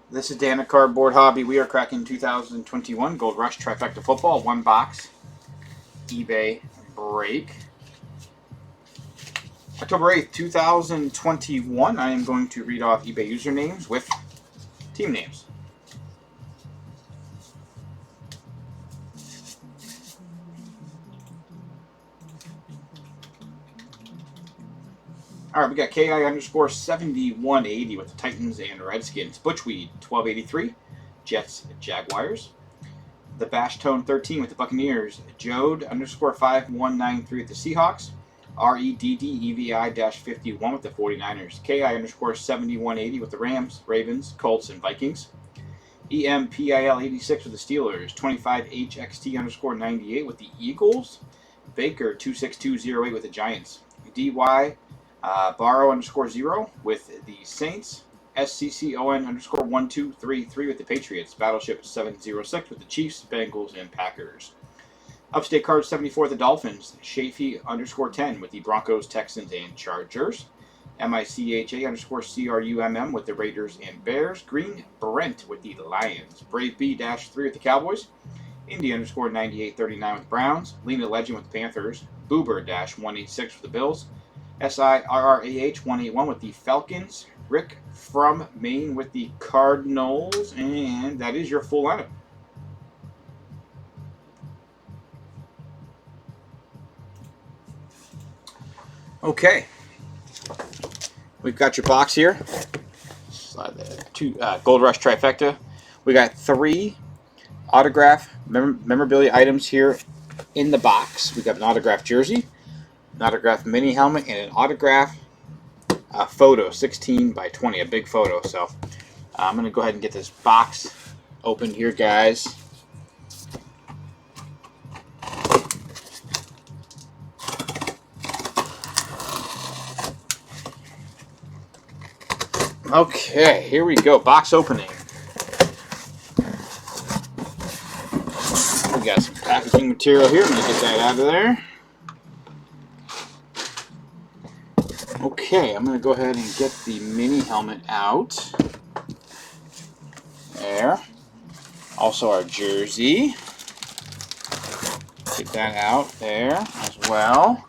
This is Dan at Cardboard Hobby. We are cracking 2021 Gold Rush Trifecta Football, one box, eBay break. October 8th, 2021. I am going to read off eBay usernames with team names. All right, we got KI underscore 7180 with the Titans and Redskins. Butchweed 1283, Jets, Jaguars. The Bash Tone 13 with the Buccaneers. Jode underscore 5193 with the Seahawks. REDDEVI-51 with the 49ers. KI underscore 7180 with the Rams, Ravens, Colts, and Vikings. EMPIL 86 with the Steelers. 25HXT underscore 98 with the Eagles. Baker 26208 with the Giants. DY Barrow underscore 0 with the Saints. SCCON underscore 1233 with the Patriots. Battleship 706 with the Chiefs, Bengals, and Packers. Upstate Card 74 with the Dolphins. Shafee underscore 10 with the Broncos, Texans, and Chargers. MICHA underscore CRUMM with the Raiders and Bears. Green Brent with the Lions. Brave B-3 with the Cowboys. Indy underscore 9839 with the Browns. Lena Legend with the Panthers. Boober 186 with the Bills. SIRRAH 181 with the Falcons. Rick from Maine with the Cardinals. And that is your full lineup. Okay. We've got your box here. Slide that. Two Gold Rush Trifecta. We got 3 autograph memorabilia items here in the box. We got an autographed jersey, an autographed mini helmet, and an autographed photo, 16 by 20, a big photo. So I'm going to go ahead and get this box opened here, guys. Okay, here we go. Box opening. We got some packaging material here. I'm going to get that out of there. Okay, I'm going to go ahead and get the mini helmet out. There. Also our jersey. Get that out there as well.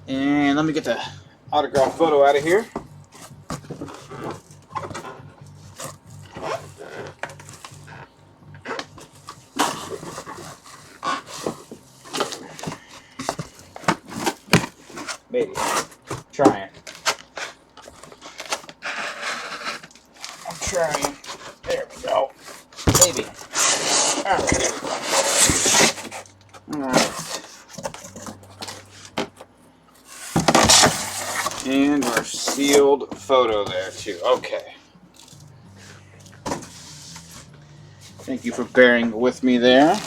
And let me get the autograph photo out of here. Maybe. Trying. I'm trying. There we go. Maybe. Alright. Alright. And our sealed photo there too. Okay. Thank you for bearing with me there.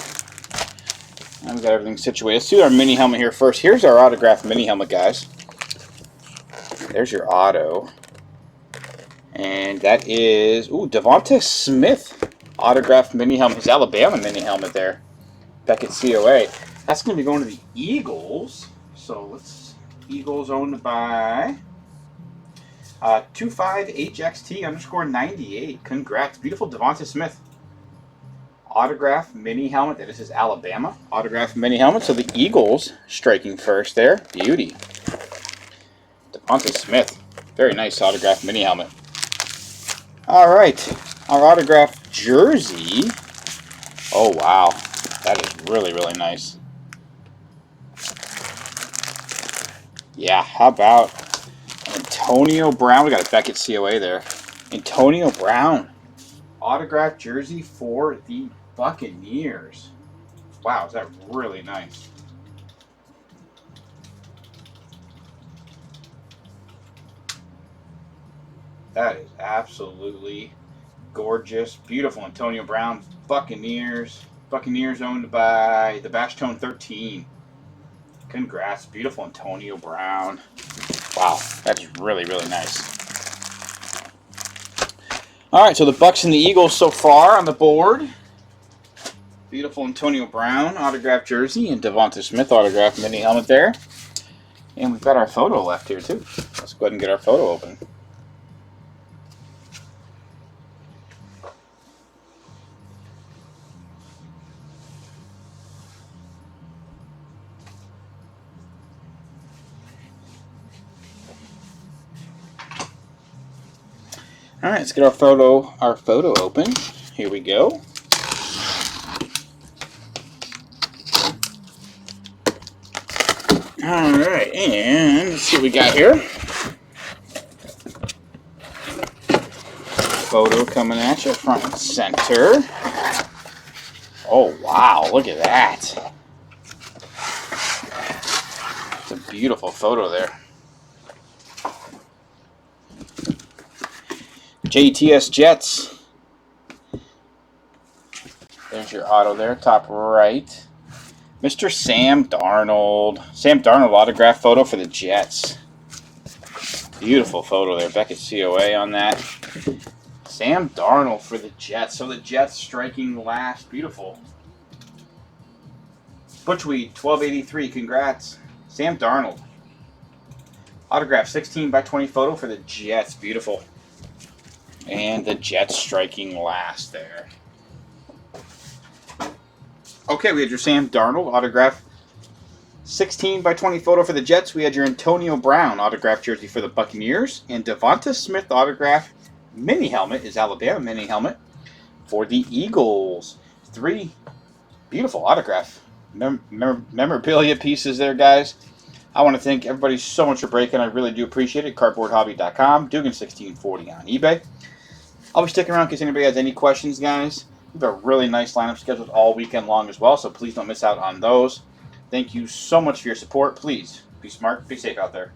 I've got everything situated. Let's do our mini helmet here first. Here's our autographed mini helmet, guys. There's your auto. And that is, Devonta Smith autographed mini helmet. His Alabama mini helmet there. Beckett COA. That's going to be going to the Eagles. So let's, Eagles owned by 25HXT underscore 98. Congrats. Beautiful Devonta Smith. Autograph mini helmet. That is his Alabama autograph mini helmet. So the Eagles striking first there. Beauty. Devonta Smith. Very nice autograph mini helmet. All right. Our autograph jersey. Oh, wow. That is really, really nice. Yeah, how about Antonio Brown? We got a Beckett COA there. Antonio Brown. Autographed jersey for the Buccaneers. Wow, is that really nice? That is absolutely gorgeous. Beautiful Antonio Brown. Buccaneers. Buccaneers owned by the Bash Tone 13. Congrats. Beautiful Antonio Brown. Wow, that is really, really nice. All right, so the Bucs and the Eagles so far on the board. Beautiful Antonio Brown autographed jersey and Devonta Smith autographed mini helmet there. And we've got our photo left here too. Let's go ahead and get our photo open. All right, let's get our photo open. Here we go. All right, and let's see what we got here. Photo coming at you front and center. Oh wow, look at that. It's a beautiful photo there. JTS Jets. There's your auto there, top right. Mr. Sam Darnold. Sam Darnold autograph photo for the Jets. Beautiful photo there. Beckett's COA on that. Sam Darnold for the Jets. So the Jets striking last. Beautiful. Butchweed, 1283. Congrats. Sam Darnold. Autograph 16/20 photo for the Jets. Beautiful. And the Jets striking last there. Okay, we had your Sam Darnold autograph 16/20 photo for the Jets. We had your Antonio Brown autograph jersey for the Buccaneers. And Devonta Smith autograph mini helmet is Alabama mini helmet for the Eagles. 3 beautiful autograph memorabilia pieces there, guys. I want to thank everybody so much for breaking. I really do appreciate it. Cardboardhobby.com, Dugan1640 on eBay. I'll be sticking around in case anybody has any questions, guys. We have a really nice lineup scheduled all weekend long as well, so please don't miss out on those. Thank you so much for your support. Please be smart, be safe out there.